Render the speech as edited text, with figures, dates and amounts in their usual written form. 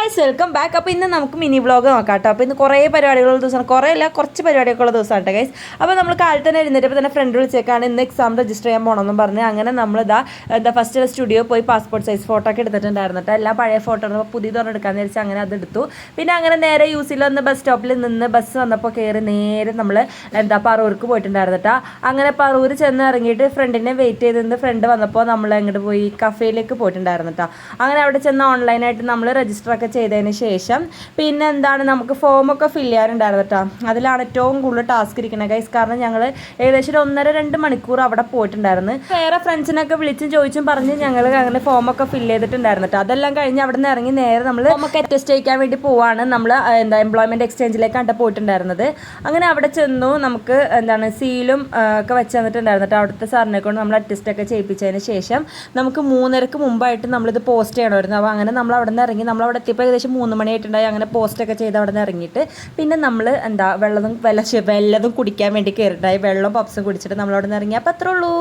Guys welcome back. അപ്പോൾ ഇന്ന് നമുക്ക് മിനി വ്ളോഗ് നോക്കാം കേട്ടോ. അപ്പോൾ ഇന്ന് കുറേ പരിപാടികളുള്ള ദിവസമാണ്, കുറേ അല്ല കുറച്ച് പരിപാടിയൊക്കെ ഉള്ള ദിവസമാണ് കേട്ടോ ഗൈസ്. അപ്പോൾ നമ്മൾ കാലത്ത് തന്നെ എഴുന്നേറ്റപ്പോൾ തന്നെ ഫ്രണ്ട് വിളിച്ചേക്കാണ് ഇന്ന് എക്സാം രജിസ്റ്റർ ചെയ്യാൻ പോകണമെന്നും പറഞ്ഞ്. അങ്ങനെ നമ്മൾ ഫസ്റ്റ് സ്റ്റുഡിയോ പോയി പാസ്പോർട്ട് സൈസ് ഫോട്ടോ ഒക്കെ എടുത്തിട്ടുണ്ടായിരുന്നു കേട്ടോ. എല്ലാം പഴയ ഫോട്ടോ പുതിയതൊന്നും എടുക്കാമെന്ന് വിചാരിച്ച് അങ്ങനെ അത് എടുത്തു. പിന്നെ അങ്ങനെ നേരെ യൂസിൽ വന്ന് ബസ് സ്റ്റോപ്പിൽ നിന്ന് ബസ് വന്നപ്പോൾ കയറി നേരെ നമ്മൾ പറൂർക്ക് പോയിട്ടുണ്ടായിരുന്നു കേട്ടോ. അങ്ങനെ പറൂർ ചെന്ന് ഇറങ്ങിയിട്ട് ഫ്രണ്ടിനെ വെയിറ്റ് ചെയ്ത് നിന്ന് ഫ്രണ്ട് വന്നപ്പോൾ നമ്മൾ അങ്ങോട്ട് പോയി കഫേയിലേക്ക് പോയിട്ടുണ്ടായിരുന്നു കേട്ടോ. അങ്ങനെ അവിടെ ചെന്ന് ഓൺലൈനായിട്ട് നമ്മൾ രജിസ്റ്റർ ഒക്കെ ചെയ്തതിന് ശേഷം പിന്നെ എന്താണ് നമുക്ക് ഫോമൊക്കെ ഫില്ല് ചെയ്യാനുണ്ടായിരുന്നു കേട്ടോ. അതിലാണ് ഏറ്റവും കൂടുതൽ ടാസ്ക് ഇരിക്കുന്നത് ഗൈസ്. കാരണം ഞങ്ങൾ ഏകദേശം ഒരു 1.5-2 മണിക്കൂർ അവിടെ പോയിട്ടുണ്ടായിരുന്നു. വേറെ ഫ്രണ്ട്സിനൊക്കെ വിളിച്ചും ചോദിച്ചും പറഞ്ഞ് ഞങ്ങൾ അങ്ങനെ ഫോമൊക്കെ ഫില്ല് ചെയ്തിട്ടുണ്ടായിരുന്നു കേട്ടോ. അതെല്ലാം കഴിഞ്ഞ് അവിടെ നിന്ന് ഇറങ്ങി നേരെ നമ്മൾ ഫോമൊക്കെ അറ്റസ്റ്റ് ചെയ്യിക്കാൻ വേണ്ടി പോവാണ്. നമ്മൾ എംപ്ലോയ്മെൻറ്റ് എക്സ്ചേഞ്ചിലേക്കാണ് പോയിട്ടുണ്ടായിരുന്നത്. അങ്ങനെ അവിടെ ചെന്നു. നമുക്ക് സീലും ഒക്കെ വെച്ച് തന്നിട്ടുണ്ടായിരുന്നു കേട്ടോ. അവിടുത്തെ സാറിനെ കൊണ്ട് നമ്മൾ അറ്റസ്റ്റ് ഒക്കെ ചെയ്യിപ്പിച്ചതിന് ശേഷം നമുക്ക് 3:30 മുമ്പായിട്ട് നമ്മളിത് പോസ്റ്റ് ചെയ്യണമായിരുന്നു. അപ്പോൾ അങ്ങനെ നമ്മൾ അവിടെ നിന്ന് ഇറങ്ങി. നമ്മളവിടെ എത്തിയപ്പോൾ ഏകദേശം 3 മണിയായിട്ടുണ്ടായി. അങ്ങനെ പോസ്റ്റൊക്കെ ചെയ്ത് അവിടെ നിന്ന് ഇറങ്ങിയിട്ട് പിന്നെ നമ്മൾ വെള്ളതും കുടിക്കാൻ വേണ്ടി കയറിയിട്ടായി. വെള്ളം പപ്സും കുടിച്ചിട്ട് നമ്മളവിടെ നിന്ന് ഇറങ്ങി. അപ്പോൾ അത്രേ ഉള്ളൂ.